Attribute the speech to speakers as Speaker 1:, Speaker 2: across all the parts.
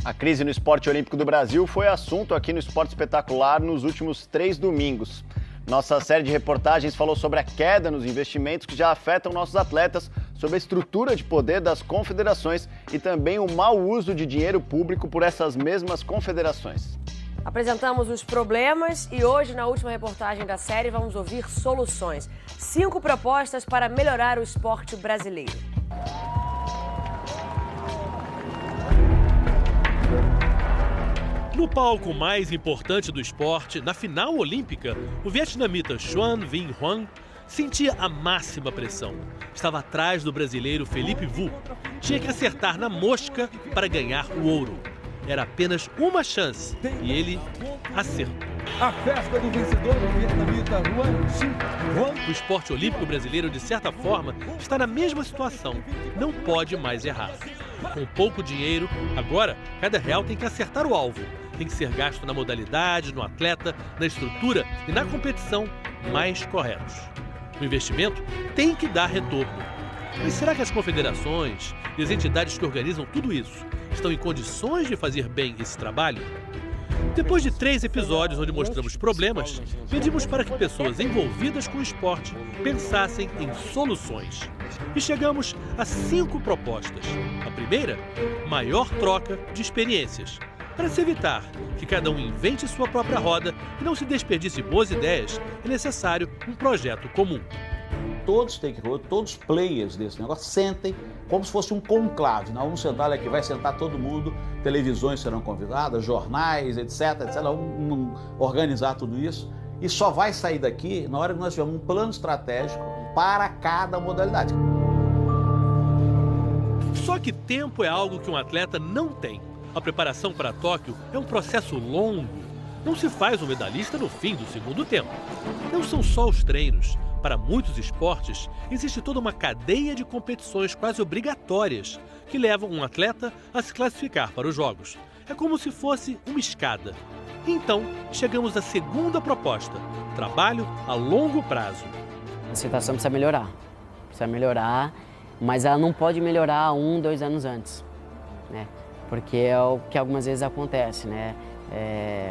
Speaker 1: A crise no esporte olímpico do Brasil foi assunto aqui no Esporte Espetacular nos últimos 3 domingos. Nossa série de reportagens falou sobre a queda nos investimentos que já afetam nossos atletas, sobre a estrutura de poder das confederações e também o mau uso de dinheiro público por essas mesmas confederações.
Speaker 2: Apresentamos os problemas e hoje, na última reportagem da série, vamos ouvir soluções. 5 propostas para melhorar o esporte brasileiro.
Speaker 3: No palco mais importante do esporte, na final olímpica, o vietnamita Xuan Vinh Hoang sentia a máxima pressão. Estava atrás do brasileiro Felipe Vu. Tinha que acertar na mosca para ganhar o ouro. Era apenas uma chance e ele acertou.
Speaker 4: A festa do vencedor do vietnamita Xuan Xin Hoang.
Speaker 3: O esporte olímpico brasileiro, de certa forma, está na mesma situação. Não pode mais errar. Com pouco dinheiro, agora, cada real tem que acertar o alvo. Tem que ser gasto na modalidade, no atleta, na estrutura e na competição mais corretos. O investimento tem que dar retorno. Mas será que as confederações e as entidades que organizam tudo isso estão em condições de fazer bem esse trabalho? Depois de 3 episódios onde mostramos problemas, pedimos para que pessoas envolvidas com o esporte pensassem em soluções. E chegamos a 5 propostas. A primeira, maior troca de experiências. Para se evitar que cada um invente sua própria roda e não se desperdice boas ideias, é necessário um projeto comum.
Speaker 5: Todos stakeholders, todos os players desse negócio sentem como se fosse um conclave. Nós vamos sentar aqui, vai sentar todo mundo, televisões serão convidadas, jornais, etc. Vamos organizar tudo isso e só vai sair daqui na hora que nós tivermos um plano estratégico para cada modalidade.
Speaker 3: Só que tempo é algo que um atleta não tem. A preparação para Tóquio é um processo longo. Não se faz um medalhista no fim do segundo tempo. Não são só os treinos. Para muitos esportes, existe toda uma cadeia de competições quase obrigatórias que levam um atleta a se classificar para os Jogos. É como se fosse uma escada. Então, chegamos à segunda proposta: trabalho a longo prazo.
Speaker 6: A situação precisa melhorar, mas ela não pode melhorar 1, 2 anos antes, né? Porque é o que algumas vezes acontece, né?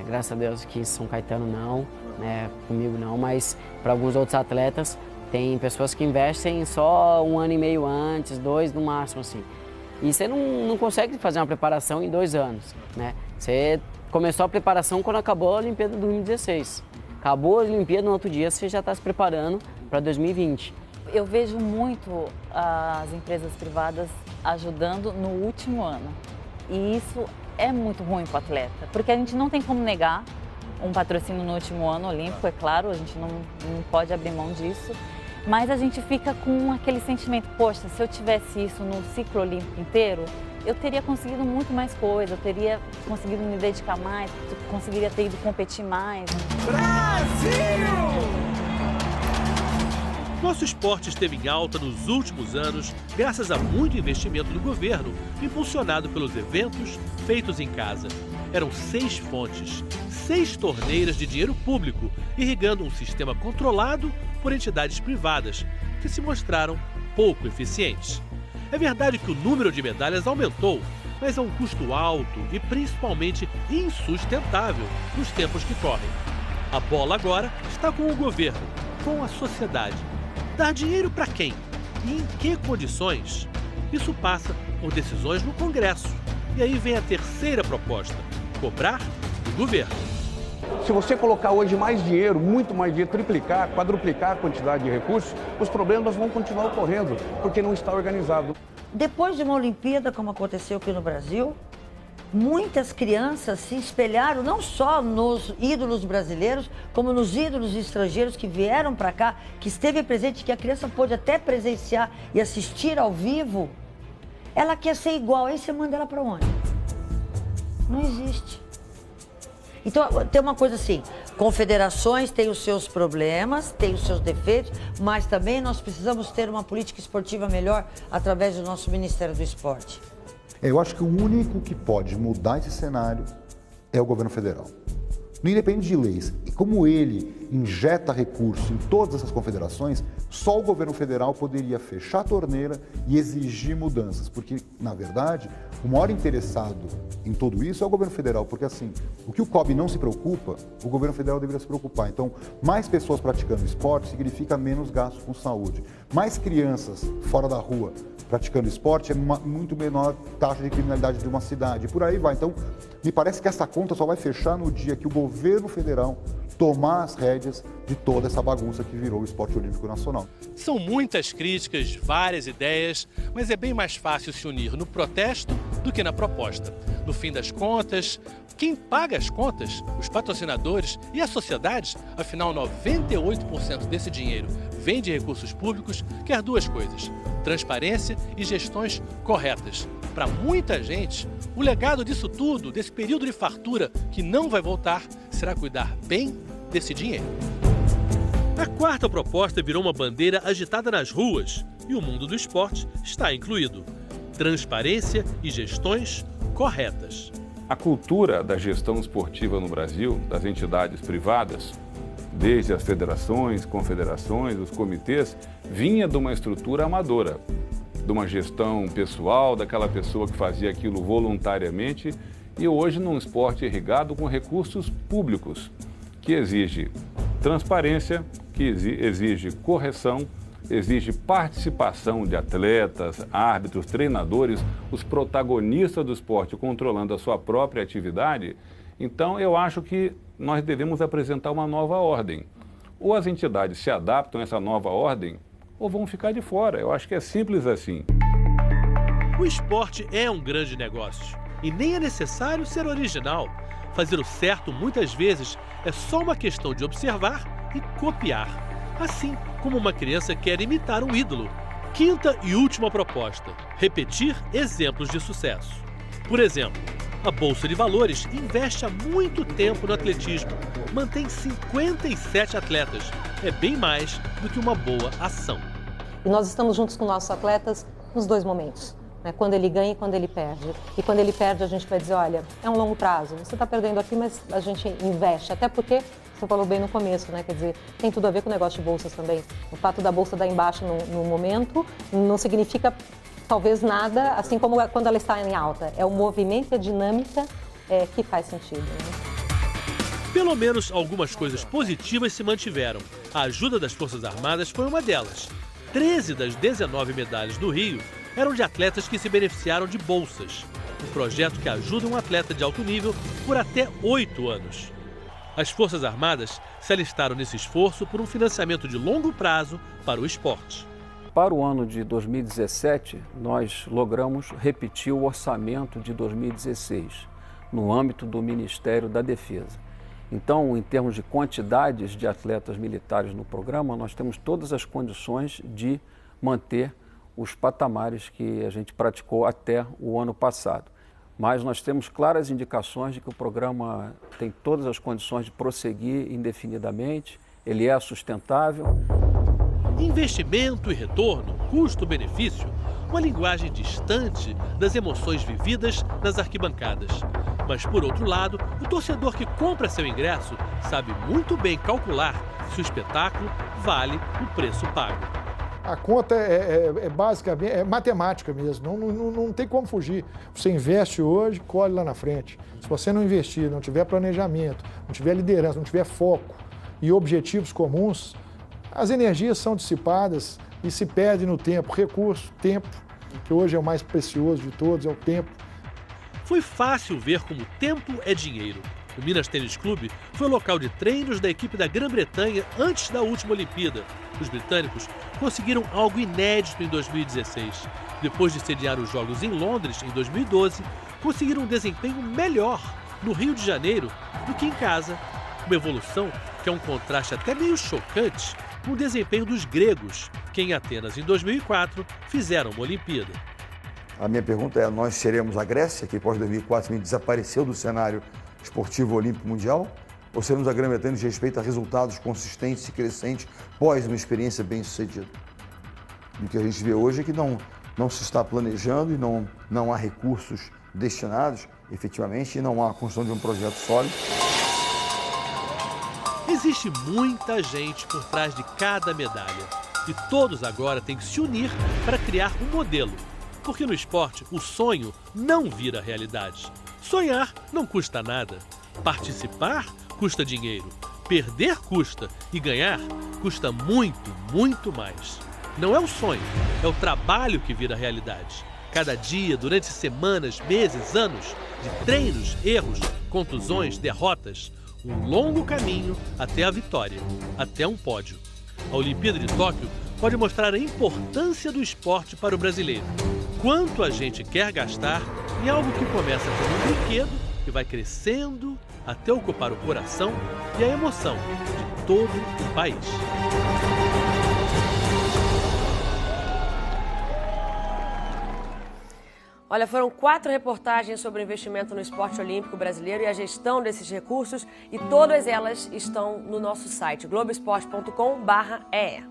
Speaker 6: Graças a Deus que em São Caetano não, né? Comigo não, mas para alguns outros atletas tem pessoas que investem só 1 ano e meio antes, 2 no máximo, assim. E você não consegue fazer uma preparação em 2 anos, né? Você começou a preparação quando acabou a Olimpíada de 2016. Acabou a Olimpíada, no outro dia você já está se preparando para 2020.
Speaker 7: Eu vejo muito as empresas privadas ajudando no último ano. E isso é muito ruim para o atleta, porque a gente não tem como negar um patrocínio no último ano olímpico, é claro, a gente não pode abrir mão disso, mas a gente fica com aquele sentimento, poxa, se eu tivesse isso no ciclo olímpico inteiro, eu teria conseguido muito mais coisa, eu teria conseguido me dedicar mais, conseguiria ter ido competir mais.
Speaker 4: Brasil!
Speaker 3: Nosso esporte esteve em alta nos últimos anos graças a muito investimento do governo, impulsionado pelos eventos feitos em casa. Eram 6 fontes, 6 torneiras de dinheiro público, irrigando um sistema controlado por entidades privadas, que se mostraram pouco eficientes. É verdade que o número de medalhas aumentou, mas a um custo alto e principalmente insustentável nos tempos que correm. A bola agora está com o governo, com a sociedade. Dar dinheiro para quem? E em que condições? Isso passa por decisões no Congresso. E aí vem a terceira proposta: cobrar do governo.
Speaker 8: Se você colocar hoje mais dinheiro, muito mais dinheiro, triplicar, quadruplicar a quantidade de recursos, os problemas vão continuar ocorrendo, porque não está organizado.
Speaker 9: Depois de uma Olimpíada, como aconteceu aqui no Brasil, muitas crianças se espelharam não só nos ídolos brasileiros, como nos ídolos estrangeiros que vieram para cá, que esteve presente, que a criança pôde até presenciar e assistir ao vivo. Ela quer ser igual, aí você manda ela para onde? Não existe. Então, tem uma coisa assim, confederações têm os seus problemas, têm os seus defeitos, mas também nós precisamos ter uma política esportiva melhor através do nosso Ministério do Esporte.
Speaker 10: Eu acho que o único que pode mudar esse cenário é o governo federal. não independe de leis. E como ele injeta recursos em todas essas confederações, só o governo federal poderia fechar a torneira e exigir mudanças, porque, na verdade, o maior interessado em tudo isso é o governo federal, porque assim, o que o COB não se preocupa, o governo federal deveria se preocupar. Então, mais pessoas praticando esporte significa menos gastos com saúde. Mais crianças fora da rua praticando esporte é muito menor taxa de criminalidade de uma cidade, por aí vai. Então, me parece que essa conta só vai fechar no dia que o governo federal tomar as rédeas de toda essa bagunça que virou o esporte olímpico nacional.
Speaker 3: São muitas críticas, várias ideias, mas é bem mais fácil se unir no protesto do que na proposta. No fim das contas, quem paga as contas? Os patrocinadores e a sociedade? Afinal, 98% desse dinheiro vem de recursos públicos, quer duas coisas: transparência e gestões corretas. Para muita gente, o legado disso tudo, desse período de fartura que não vai voltar, será cuidar bem desse dinheiro. A quarta proposta virou uma bandeira agitada nas ruas e o mundo do esporte está incluído: transparência e gestões corretas.
Speaker 11: A cultura da gestão esportiva no Brasil, das entidades privadas, desde as federações, confederações, os comitês, vinha de uma estrutura amadora, de uma gestão pessoal, daquela pessoa que fazia aquilo voluntariamente, e hoje num esporte irrigado com recursos públicos, que exige transparência, que exige correção, exige participação de atletas, árbitros, treinadores, os protagonistas do esporte controlando a sua própria atividade. Então, eu acho que nós devemos apresentar uma nova ordem. Ou as entidades se adaptam a essa nova ordem, ou vão ficar de fora. Eu acho que é simples assim.
Speaker 3: O esporte é um grande negócio e nem é necessário ser original. Fazer o certo, muitas vezes, é só uma questão de observar e copiar. Assim como uma criança quer imitar um ídolo. Quinta e última proposta: repetir exemplos de sucesso. Por exemplo, a Bolsa de Valores investe há muito tempo no atletismo. Mantém 57 atletas. É bem mais do que uma boa ação.
Speaker 12: E nós estamos juntos com nossos atletas nos dois momentos. Quando ele ganha e quando ele perde. E quando ele perde, a gente vai dizer, olha, é um longo prazo. Você está perdendo aqui, mas a gente investe. Até porque, você falou bem no começo, né? Quer dizer, tem tudo a ver com o negócio de bolsas também. O fato da bolsa dar embaixo no momento não significa talvez nada, assim como quando ela está em alta. É o movimento, a dinâmica que faz sentido. Né?
Speaker 3: Pelo menos algumas coisas positivas se mantiveram. A ajuda das Forças Armadas foi uma delas. 13 das 19 medalhas do Rio eram de atletas que se beneficiaram de bolsas. Um projeto que ajuda um atleta de alto nível por até 8 anos. As Forças Armadas se alistaram nesse esforço por um financiamento de longo prazo para o esporte.
Speaker 13: Para o ano de 2017, nós logramos repetir o orçamento de 2016, no âmbito do Ministério da Defesa. Então, em termos de quantidades de atletas militares no programa, nós temos todas as condições de manter os patamares que a gente praticou até o ano passado. Mas nós temos claras indicações de que o programa tem todas as condições de prosseguir indefinidamente, ele é sustentável.
Speaker 3: Investimento e retorno, custo-benefício, uma linguagem distante das emoções vividas nas arquibancadas. Mas, por outro lado, o torcedor que compra seu ingresso sabe muito bem calcular se o espetáculo vale o preço pago.
Speaker 14: A conta é basicamente, é matemática mesmo, não tem como fugir. Você investe hoje, colhe lá na frente. Se você não investir, não tiver planejamento, não tiver liderança, não tiver foco e objetivos comuns, as energias são dissipadas e se perde no tempo. Recurso, tempo, que hoje é o mais precioso de todos, é o tempo.
Speaker 3: Foi fácil ver como tempo é dinheiro. O Minas Tênis Clube foi o local de treinos da equipe da Grã-Bretanha antes da última Olimpíada. Os britânicos conseguiram algo inédito em 2016. Depois de sediar os Jogos em Londres em 2012, conseguiram um desempenho melhor no Rio de Janeiro do que em casa. Uma evolução que é um contraste até meio chocante com o desempenho dos gregos, que em Atenas em 2004 fizeram uma Olimpíada.
Speaker 15: A minha pergunta é, nós seremos a Grécia, que pós 2004 desapareceu do cenário esportivo olímpico mundial, ou seremos a Grã-Bretanha de respeito a resultados consistentes e crescentes pós uma experiência bem-sucedida? O que a gente vê hoje é que não se está planejando e não há recursos destinados, efetivamente, e não há a construção de um projeto sólido.
Speaker 3: Existe muita gente por trás de cada medalha. E todos agora têm que se unir para criar um modelo. Porque no esporte, o sonho não vira realidade. Sonhar não custa nada. Participar custa dinheiro. Perder custa. E ganhar custa muito, muito mais. Não é o sonho, é o trabalho que vira realidade. Cada dia, durante semanas, meses, anos, de treinos, erros, contusões, derrotas, um longo caminho até a vitória, até um pódio. A Olimpíada de Tóquio pode mostrar a importância do esporte para o brasileiro. Quanto a gente quer gastar em algo que começa como um brinquedo e vai crescendo até ocupar o coração e a emoção de todo o país.
Speaker 2: Olha, foram 4 reportagens sobre o investimento no esporte olímpico brasileiro e a gestão desses recursos, e todas elas estão no nosso site, globoesporte.com/ee.